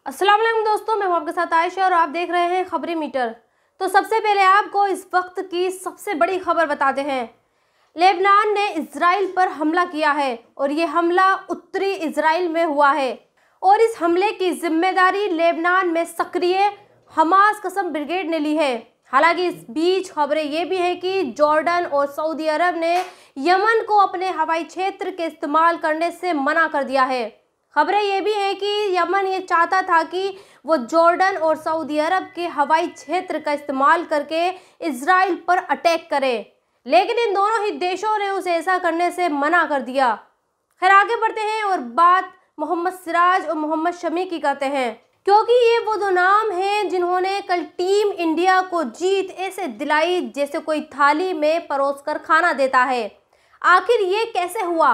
अस्सलाम वालेकुम दोस्तों, मैं हूं आपके साथ आयशा और आप देख रहे हैं खबरी मीटर। तो सबसे पहले आपको इस वक्त की सबसे बड़ी खबर बताते हैं। लेबनान ने इजराइल पर हमला किया है और ये हमला उत्तरी इजराइल में हुआ है और इस हमले की जिम्मेदारी लेबनान में सक्रिय हमास कसम ब्रिगेड ने ली है। हालांकि इस बीच खबरें ये भी हैं कि जॉर्डन और सऊदी अरब ने यमन को अपने हवाई क्षेत्र के इस्तेमाल करने से मना कर दिया है। खबरें ये भी हैं कि यमन ये चाहता था कि वो जॉर्डन और सऊदी अरब के हवाई क्षेत्र का इस्तेमाल करके इजराइल पर अटैक करे, लेकिन इन दोनों ही देशों ने उसे ऐसा करने से मना कर दिया। खैर आगे बढ़ते हैं और बात मोहम्मद सिराज और मोहम्मद शमी की करते हैं, क्योंकि ये वो दो नाम हैं जिन्होंने कल टीम इंडिया को जीत ऐसे दिलाई जैसे कोई थाली में परोसकर खाना देता है। आखिर ये कैसे हुआ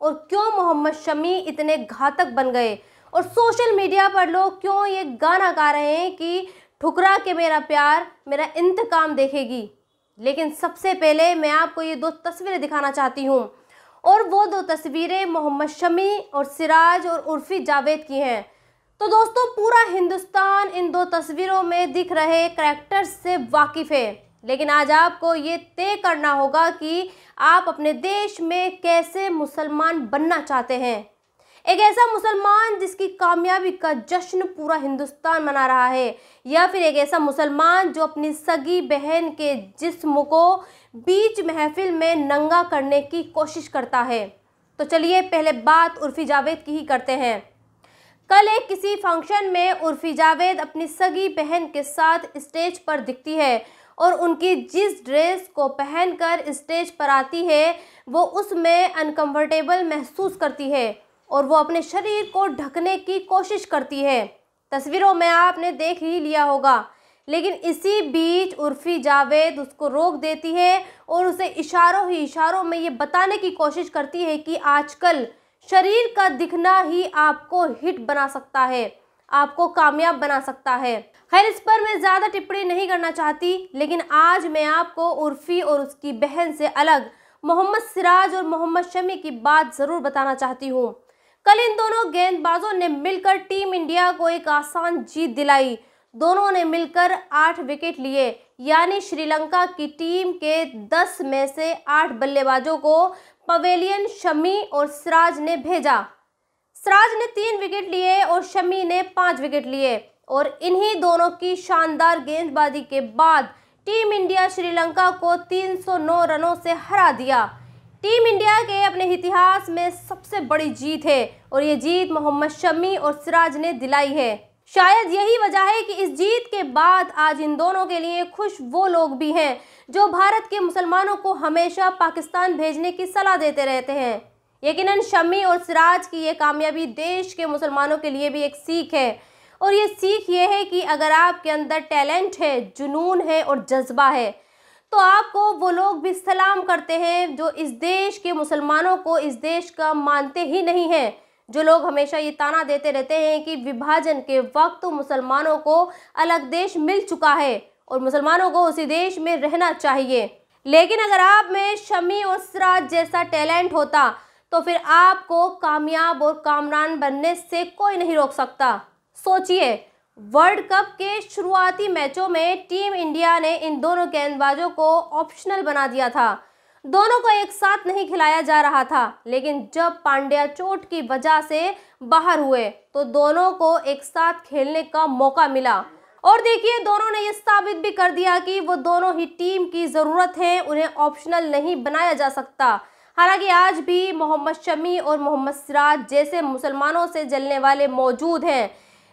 और क्यों मोहम्मद शमी इतने घातक बन गए और सोशल मीडिया पर लोग क्यों ये गाना गा रहे हैं कि ठुकरा के मेरा प्यार मेरा इंतकाम देखेगी। लेकिन सबसे पहले मैं आपको ये दो तस्वीरें दिखाना चाहती हूँ और वो दो तस्वीरें मोहम्मद शमी और सिराज और उर्फी जावेद की हैं। तो दोस्तों, पूरा हिंदुस्तान इन दो तस्वीरों में दिख रहे करैक्टर्स से वाकिफ़ है, लेकिन आज आपको ये तय करना होगा कि आप अपने देश में कैसे मुसलमान बनना चाहते हैं। एक ऐसा मुसलमान जिसकी कामयाबी का जश्न पूरा हिंदुस्तान मना रहा है, या फिर एक ऐसा मुसलमान जो अपनी सगी बहन के जिस्म को बीच महफिल में नंगा करने की कोशिश करता है। तो चलिए पहले बात उर्फी जावेद की ही करते हैं। कल एक किसी फंक्शन में उर्फी जावेद अपनी सगी बहन के साथ स्टेज पर दिखती है और उनकी जिस ड्रेस को पहनकर स्टेज पर आती है वो उसमें अनकंफर्टेबल महसूस करती है और वो अपने शरीर को ढकने की कोशिश करती है। तस्वीरों में आपने देख ही लिया होगा, लेकिन इसी बीच उर्फी जावेद उसको रोक देती है और उसे इशारों ही इशारों में ये बताने की कोशिश करती है कि आजकल शरीर का दिखना ही आपको हिट बना सकता है, आपको कामयाब बना सकता है। खैर इस पर मैं ज़्यादा टिप्पणी नहीं करना चाहती, लेकिन आज मैं आपको उर्फी और उसकी बहन से अलग मोहम्मद सिराज और मोहम्मद शमी की बात ज़रूर बताना चाहती हूँ। कल इन दोनों गेंदबाजों ने मिलकर टीम इंडिया को एक आसान जीत दिलाई। दोनों ने मिलकर 8 विकेट लिए, यानी श्रीलंका की टीम के 10 में से 8 बल्लेबाजों को पवेलियन शमी और सिराज ने भेजा। सिराज ने 3 विकेट लिए और शमी ने 5 विकेट लिए और इन्हीं दोनों की शानदार गेंदबाजी के बाद टीम इंडिया श्रीलंका को 309 रनों से हरा दिया। टीम इंडिया के अपने इतिहास में सबसे बड़ी जीत है और ये जीत मोहम्मद शमी और सिराज ने दिलाई है। शायद यही वजह है कि इस जीत के बाद आज इन दोनों के लिए खुश वो लोग भी हैं जो भारत के मुसलमानों को हमेशा पाकिस्तान भेजने की सलाह देते रहते हैं। यकीनन शमी और सिराज की ये कामयाबी देश के मुसलमानों के लिए भी एक सीख है और ये सीख ये है कि अगर आपके अंदर टैलेंट है, जुनून है और जज्बा है तो आपको वो लोग भी सलाम करते हैं जो इस देश के मुसलमानों को इस देश का मानते ही नहीं हैं। जो लोग हमेशा ये ताना देते रहते हैं कि विभाजन के वक्त मुसलमानों को अलग देश मिल चुका है और मुसलमानों को उसी देश में रहना चाहिए। लेकिन अगर आप में शमी और सिराज जैसा टैलेंट होता तो फिर आपको कामयाब और कामरान बनने से कोई नहीं रोक सकता। सोचिए, वर्ल्ड कप के शुरुआती मैचों में टीम इंडिया ने इन दोनों गेंदबाजों को ऑप्शनल बना दिया था। दोनों को एक साथ नहीं खिलाया जा रहा था, लेकिन जब पांड्या चोट की वजह से बाहर हुए तो दोनों को एक साथ खेलने का मौका मिला और देखिए दोनों ने ये साबित भी कर दिया कि वो दोनों ही टीम की ज़रूरत है, उन्हें ऑप्शनल नहीं बनाया जा सकता। हालांकि आज भी मोहम्मद शमी और मोहम्मद सिराज जैसे मुसलमानों से जलने वाले मौजूद हैं,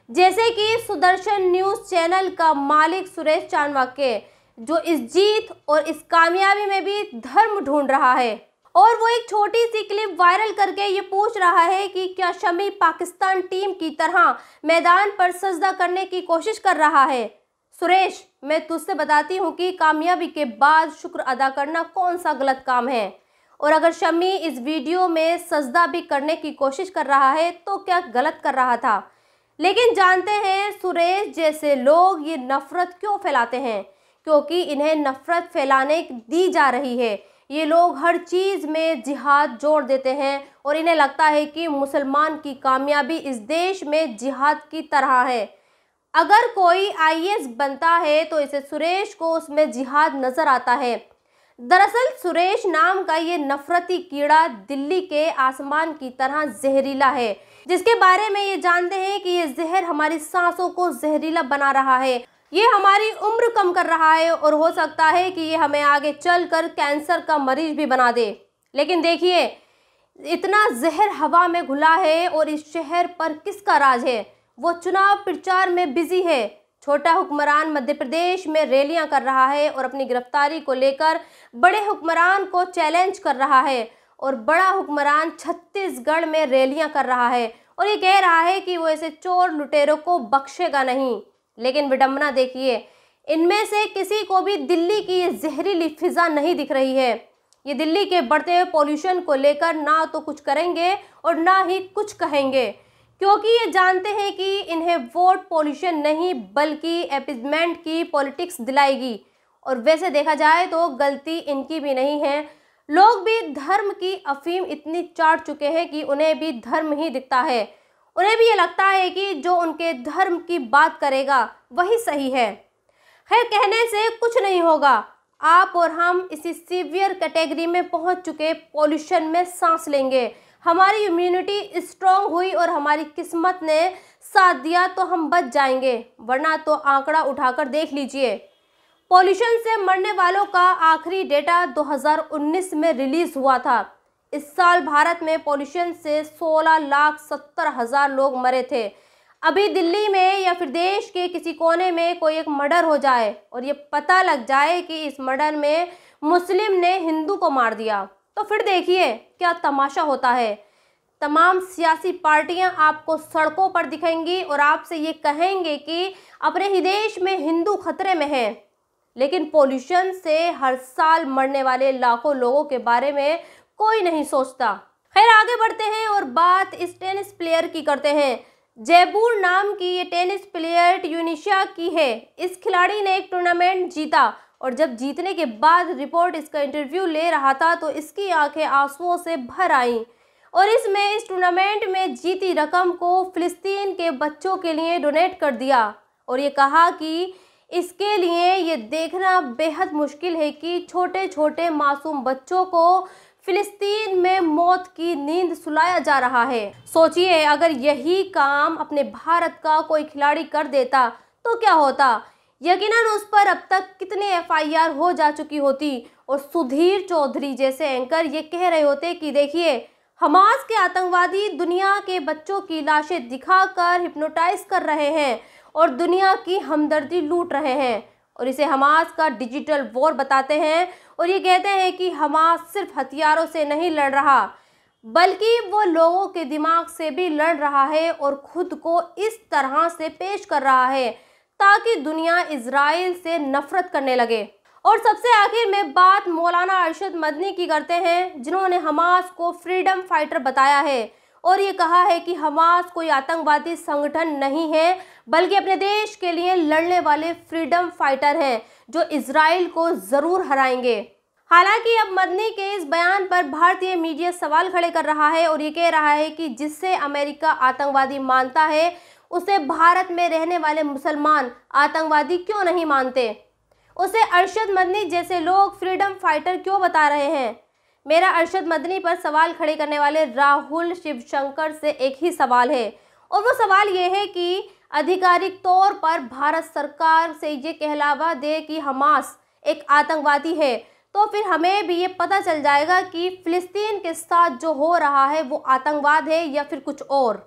जैसे कि सुदर्शन न्यूज़ चैनल का मालिक सुरेश चांदवाके, जो इस जीत और इस कामयाबी में भी धर्म ढूंढ रहा है और वो एक छोटी सी क्लिप वायरल करके ये पूछ रहा है कि क्या शमी पाकिस्तान टीम की तरह मैदान पर सजदा करने की कोशिश कर रहा है। सुरेश, मैं तुझसे बताती हूँ कि कामयाबी के बाद शुक्र अदा करना कौन सा गलत काम है, और अगर शमी इस वीडियो में सजदा भी करने की कोशिश कर रहा है तो क्या गलत कर रहा था। लेकिन जानते हैं सुरेश जैसे लोग ये नफरत क्यों फैलाते हैं, क्योंकि इन्हें नफरत फैलाने दी जा रही है। ये लोग हर चीज़ में जिहाद जोड़ देते हैं और इन्हें लगता है कि मुसलमान की कामयाबी इस देश में जिहाद की तरह है। अगर कोई आईएएस बनता है तो इसे सुरेश को उसमें जिहाद नजर आता है। दरअसल सुरेश नाम का ये नफरती कीड़ा दिल्ली के आसमान की तरह जहरीला है, जिसके बारे में ये जानते हैं कि ये जहर हमारी सांसों को जहरीला बना रहा है, ये हमारी उम्र कम कर रहा है और हो सकता है कि ये हमें आगे चलकर कैंसर का मरीज भी बना दे। लेकिन देखिए, इतना जहर हवा में घुला है और इस शहर पर किसका राज है? वो चुनाव प्रचार में बिजी है। छोटा हुक्मरान मध्य प्रदेश में रैलियां कर रहा है और अपनी गिरफ्तारी को लेकर बड़े हुक्मरान को चैलेंज कर रहा है, और बड़ा हुक्मरान छत्तीसगढ़ में रैलियां कर रहा है और ये कह रहा है कि वो ऐसे चोर लुटेरों को बख्शेगा नहीं। लेकिन विडंबना देखिए, इनमें से किसी को भी दिल्ली की ये जहरीली फिजा नहीं दिख रही है। ये दिल्ली के बढ़ते हुए पॉल्यूशन को लेकर ना तो कुछ करेंगे और ना ही कुछ कहेंगे, क्योंकि ये जानते हैं कि इन्हें वोट पॉल्यूशन नहीं बल्कि अपीजमेंट की पॉलिटिक्स दिलाएगी। और वैसे देखा जाए तो गलती इनकी भी नहीं है। लोग भी धर्म की अफीम इतनी चाट चुके हैं कि उन्हें भी धर्म ही दिखता है। उन्हें भी ये लगता है कि जो उनके धर्म की बात करेगा वही सही है। खैर, कहने से कुछ नहीं होगा, आप और हम इसी सीवियर कैटेगरी में पहुंच चुके पॉल्यूशन में सांस लेंगे। हमारी इम्यूनिटी स्ट्रांग हुई और हमारी किस्मत ने साथ दिया तो हम बच जाएंगे, वरना तो आंकड़ा उठाकर देख लीजिए। पॉल्यूशन से मरने वालों का आखिरी डेटा 2019 में रिलीज हुआ था। इस साल भारत में पॉल्यूशन से 16,70,000 लोग मरे थे। अभी दिल्ली में या फिर देश के किसी कोने में कोई एक मर्डर हो जाए और ये पता लग जाए कि इस मर्डर में मुस्लिम ने हिंदू को मार दिया, तो फिर देखिए क्या तमाशा होता है। तमाम सियासी पार्टियां आपको सड़कों पर दिखेंगी और आपसे ये कहेंगे कि अपने ही देश में हिंदू खतरे में है, लेकिन पॉल्यूशन से हर साल मरने वाले लाखों लोगों के बारे में कोई नहीं सोचता। खैर, आगे बढ़ते हैं और बात इस टेनिस प्लेयर की करते हैं। जयबूर नाम की ये टेनिस प्लेयर ट्यूनीशिया की है। इस खिलाड़ी ने एक टूर्नामेंट जीता और जब जीतने के बाद रिपोर्ट इसका इंटरव्यू ले रहा था तो इसकी आंखें आंसुओं से भर आईं और इसमें इस टूर्नामेंट में जीती रकम को फिलिस्तीन के बच्चों के लिए डोनेट कर दिया और ये कहा कि इसके लिए ये देखना बेहद मुश्किल है कि छोटे छोटे मासूम बच्चों को फिलिस्तीन में मौत की नींद सुलाया जा रहा है। सोचिए, अगर यही काम अपने भारत का कोई खिलाड़ी कर देता तो क्या होता। यकीनन उस पर अब तक कितने एफआईआर हो जा चुकी होती और सुधीर चौधरी जैसे एंकर ये कह रहे होते कि देखिए, हमास के आतंकवादी दुनिया के बच्चों की लाशें दिखाकर हिप्नोटाइज कर रहे हैं और दुनिया की हमदर्दी लूट रहे हैं, और इसे हमास का डिजिटल वॉर बताते हैं और ये कहते हैं कि हमास सिर्फ हथियारों से नहीं लड़ रहा बल्कि वो लोगों के दिमाग से भी लड़ रहा है और खुद को इस तरह से पेश कर रहा है ताकि दुनिया इजराइल से नफरत करने लगे। और सबसे आखिर में बात मौलाना अरशद मदनी की करते हैं, जिन्होंने हमास को फ्रीडम फाइटर बताया है और ये कहा है कि हमास कोई आतंकवादी संगठन नहीं है बल्कि अपने देश के लिए लड़ने वाले फ्रीडम फाइटर हैं जो इजराइल को जरूर हराएंगे। हालांकि अब मदनी के इस बयान पर भारतीय मीडिया सवाल खड़े कर रहा है और ये कह रहा है कि जिससे अमेरिका आतंकवादी मानता है उसे भारत में रहने वाले मुसलमान आतंकवादी क्यों नहीं मानते, उसे अरशद मदनी जैसे लोग फ्रीडम फाइटर क्यों बता रहे हैं। मेरा अरशद मदनी पर सवाल खड़े करने वाले राहुल शिवशंकर से एक ही सवाल है और वो सवाल ये है कि आधिकारिक तौर पर भारत सरकार से ये कहलावा दे कि हमास एक आतंकवादी है, तो फिर हमें भी ये पता चल जाएगा कि फिलिस्तीन के साथ जो हो रहा है वो आतंकवाद है या फिर कुछ और।